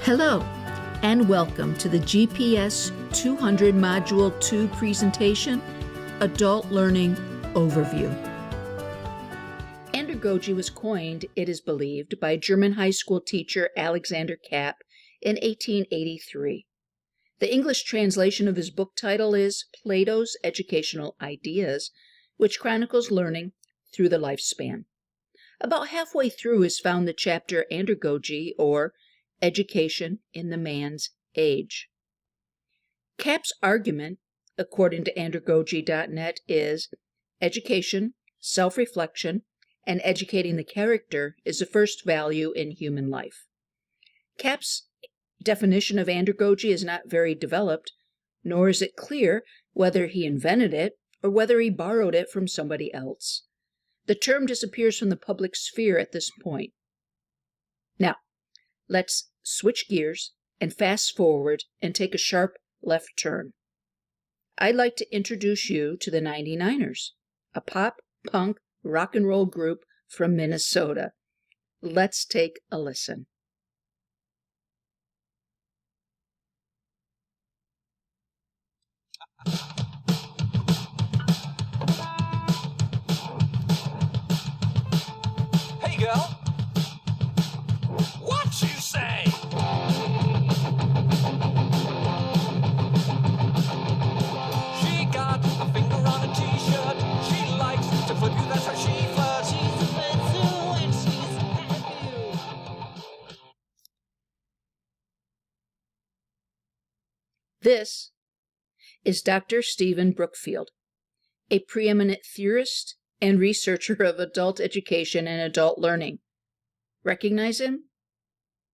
Hello, and welcome to the GPS 200 Module 2 presentation, Adult Learning Overview. Andragogy was coined, it is believed, by German high school teacher Alexander Kapp in 1883. The English translation of his book title is Plato's Educational Ideas, which chronicles learning through the lifespan. About halfway through is found the chapter Andragogy, or Education in the Man's Age. Kapp's argument, according to andragogy.net, is education, self-reflection, and educating the character is the first value in human life. Kapp's definition of andragogy is not very developed, nor is it clear whether he invented it or whether he borrowed it from somebody else. The term disappears from the public sphere at this point. Now, let's switch gears and fast forward and take a sharp left turn. I'd like to introduce you to the 99ers, a pop, punk, rock and roll group from Minnesota. Let's take a listen. Hey, girl. What you say? She got a finger on a t-shirt. She likes to flip you, that's how she flirts. She's a little and she's happy. This is Dr. Steven Brookfield, a preeminent theorist and researcher of adult education and adult learning. Recognize him?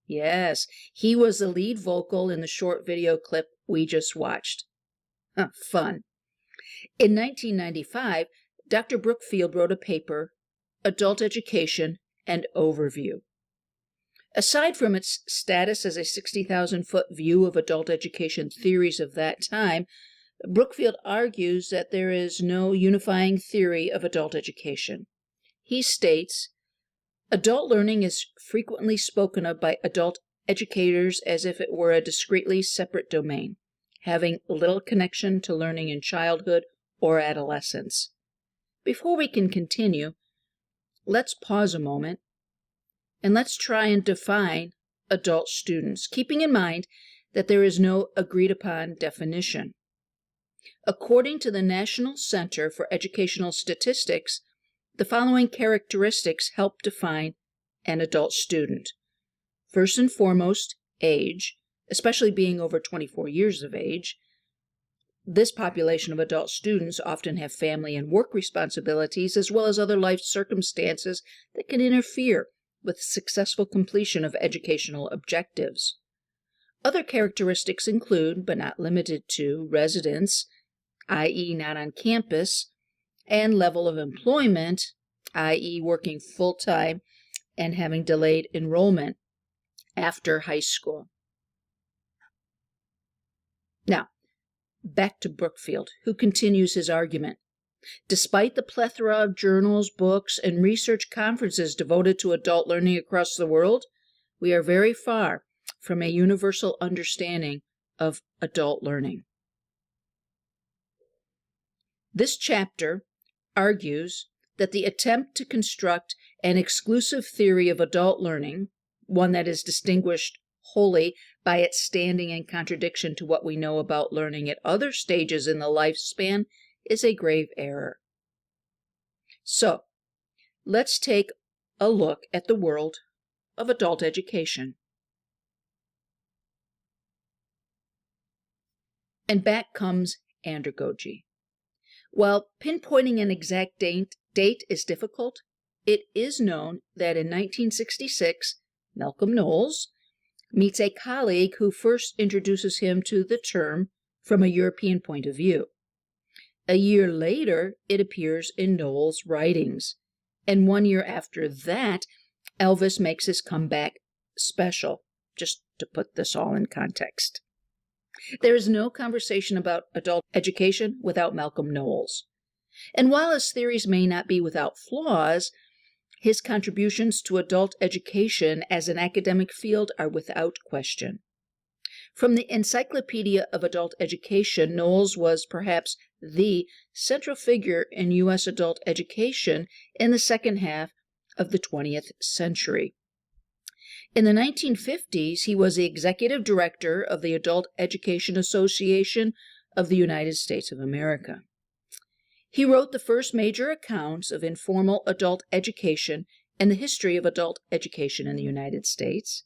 Yes, he was the lead vocal in the short video clip we just watched. Fun. In 1995, Dr. Brookfield wrote a paper, Adult Education and Overview. Aside from its status as a 60,000-foot view of adult education theories of that time, Brookfield argues that there is no unifying theory of adult education. He states, adult learning is frequently spoken of by adult educators as if it were a discretely separate domain, having little connection to learning in childhood or adolescence. Before we can continue, let's pause a moment and let's try and define adult students, keeping in mind that there is no agreed-upon definition. According to the National Center for Educational Statistics, the following characteristics help define an adult student. First and foremost, age, especially being over 24 years of age. This population of adult students often have family and work responsibilities as well as other life circumstances that can interfere with successful completion of educational objectives. Other characteristics include, but not limited to, residence, i.e. not on campus, and level of employment, i.e. working full-time and having delayed enrollment after high school. Now, back to Brookfield, who continues his argument. Despite the plethora of journals, books, and research conferences devoted to adult learning across the world, we are very far from a universal understanding of adult learning. This chapter argues that the attempt to construct an exclusive theory of adult learning, one that is distinguished wholly by its standing in contradiction to what we know about learning at other stages in the lifespan, is a grave error. So, let's take a look at the world of adult education. And back comes andragogy. While pinpointing an exact date is difficult, it is known that in 1966, Malcolm Knowles meets a colleague who first introduces him to the term from a European point of view. A year later, it appears in Knowles' writings, and 1 year after that, Elvis makes his comeback special, just to put this all in context. There is no conversation about adult education without Malcolm Knowles. And while his theories may not be without flaws, His contributions to adult education as an academic field are without question. From the Encyclopedia of Adult Education, Knowles was perhaps the central figure in U.S. adult education in the second half of the 20th century. In the 1950s, he was the executive director of the Adult Education Association of the United States of America. He wrote the first major accounts of informal adult education and the history of adult education in the United States.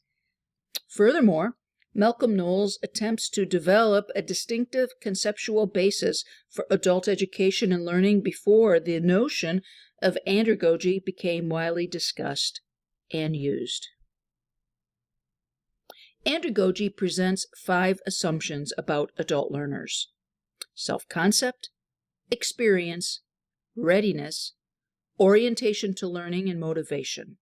Furthermore, Malcolm Knowles attempts to develop a distinctive conceptual basis for adult education and learning before the notion of andragogy became widely discussed and used. Andragogy presents 5 assumptions about adult learners: self-concept, experience, readiness, orientation to learning, and motivation.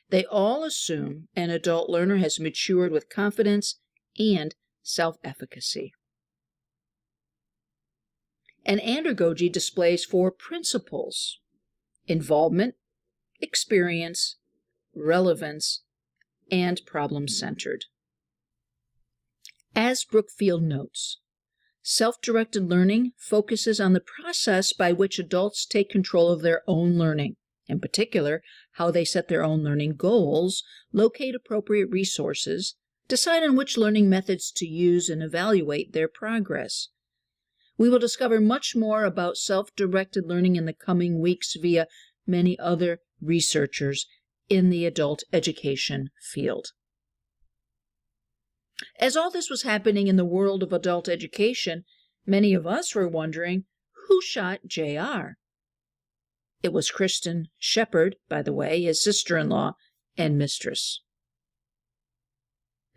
They all assume an adult learner has matured with confidence and self-efficacy. An andragogy displays 4 principles: involvement, experience, relevance, and problem-centered. As Brookfield notes, self-directed learning focuses on the process by which adults take control of their own learning, in particular, how they set their own learning goals, locate appropriate resources, decide on which learning methods to use, and evaluate their progress. We will discover much more about self-directed learning in the coming weeks via many other researchers in the adult education field. As all this was happening in the world of adult education, many of us were wondering, who shot J.R.? It was Kristen Shepard, by the way, his sister-in-law and mistress.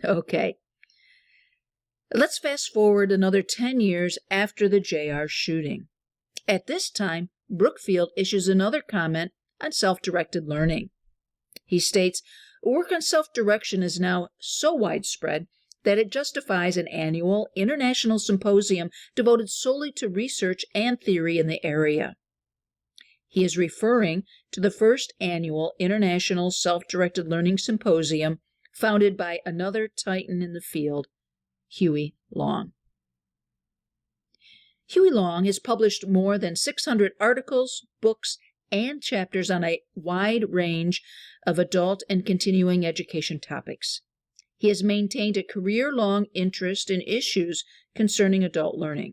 Okay, let's fast forward another 10 years after the J.R. shooting. At this time, Brookfield issues another comment on self-directed learning. He states, work on self-direction is now so widespread that it justifies an annual international symposium devoted solely to research and theory in the area. He is referring to the first annual International Self-Directed Learning Symposium founded by another titan in the field, Huey Long. Huey Long has published more than 600 articles, books, and chapters on a wide range of adult and continuing education topics. He has maintained a career-long interest in issues concerning adult learning,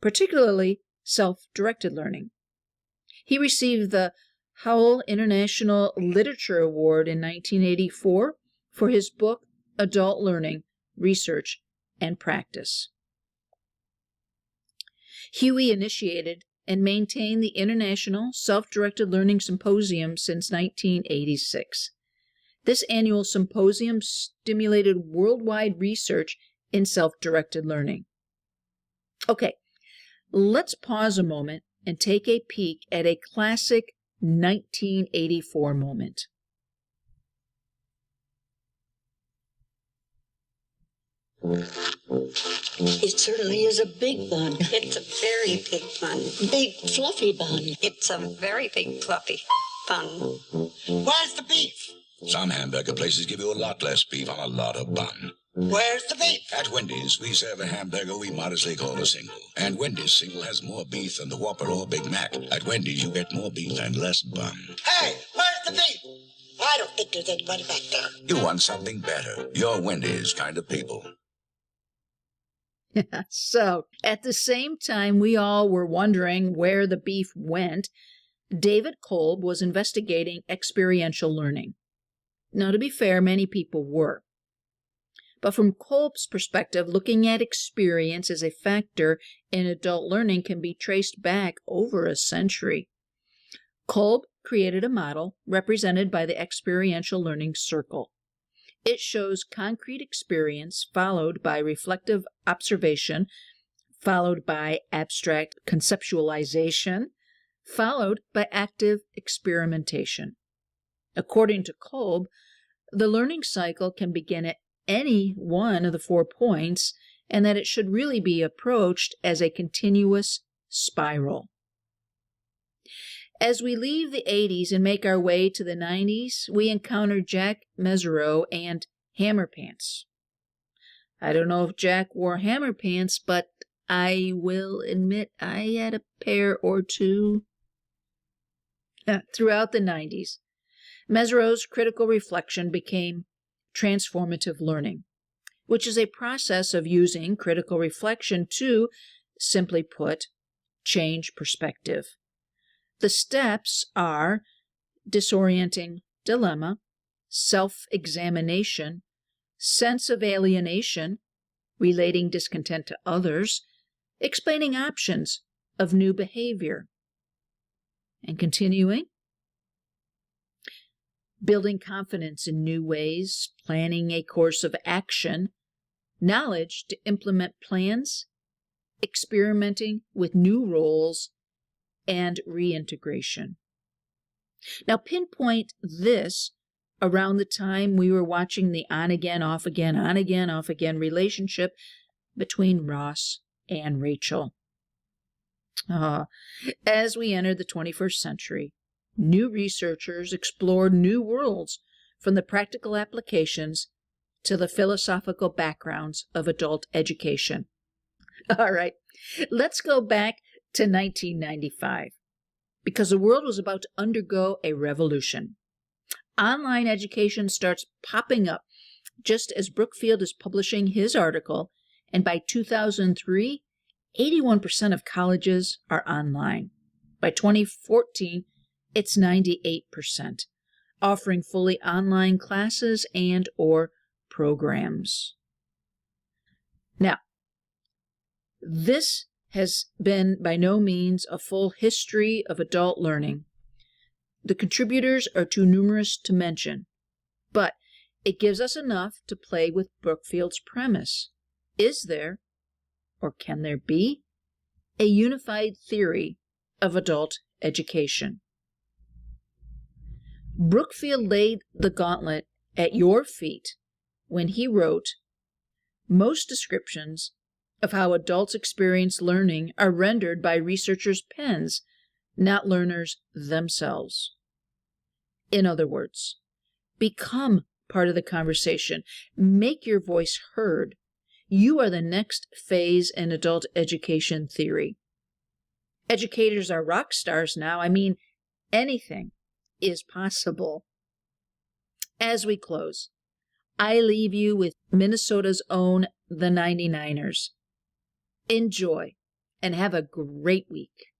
particularly self-directed learning. He received the Howell International Literature Award in 1984 for his book, Adult Learning, Research and Practice. Huey initiated and maintained the International Self-Directed Learning Symposium since 1986. This annual symposium stimulated worldwide research in self-directed learning. Okay, let's pause a moment and take a peek at a classic 1984 moment. It certainly is a big bun. It's a very big bun. Big, fluffy bun. It's a very big fluffy bun. Where's the beef? Some hamburger places give you a lot less beef on a lot of bun. Where's the beef? At Wendy's, we serve a hamburger we modestly call a single. And Wendy's single has more beef than the Whopper or Big Mac. At Wendy's, you get more beef and less bun. Hey, where's the beef? I don't think there's anybody back there. You want something better. You're Wendy's kind of people. So, at the same time we all were wondering where the beef went, David Kolb was investigating experiential learning. Now, to be fair, many people were. But from Kolb's perspective, looking at experience as a factor in adult learning can be traced back over a century. Kolb created a model represented by the experiential learning circle. It shows concrete experience followed by reflective observation, followed by abstract conceptualization, followed by active experimentation. According to Kolb, the learning cycle can begin at any one of the 4 points, and that it should really be approached as a continuous spiral. As we leave the 80s and make our way to the 90s, we encounter Jack Mesereau and Hammer Pants. I don't know if Jack wore hammer pants, but I will admit I had a pair or two. Throughout the 90s, Mesereau's critical reflection became transformative learning, which is a process of using critical reflection to, simply put, change perspective. The steps are disorienting dilemma, self-examination, sense of alienation, relating discontent to others, explaining options of new behavior, and continuing, building confidence in new ways, planning a course of action, knowledge to implement plans, experimenting with new roles, and reintegration. Now, pinpoint this around the time we were watching the on-again, off-again, on-again, off-again relationship between Ross and Rachel. As we entered the 21st century, new researchers explored new worlds, from the practical applications to the philosophical backgrounds of adult education. All right, let's go back to 1995, because the world was about to undergo a revolution. Online education starts popping up just as Brookfield is publishing his article, and by 2003, 81% of colleges are online. By 2014, it's 98%, offering fully online classes and or programs. Now, this has been by no means a full history of adult learning. The contributors are too numerous to mention, but it gives us enough to play with Brookfield's premise. Is there, or can there be, a unified theory of adult education? Brookfield laid the gauntlet at your feet when he wrote, "Most descriptions of how adults experience learning are rendered by researchers' pens, not learners themselves." In other words, become part of the conversation. Make your voice heard. You are the next phase in adult education theory. Educators are rock stars now. I mean, anything is possible. As we close, I leave you with Minnesota's own The 99ers. Enjoy and have a great week.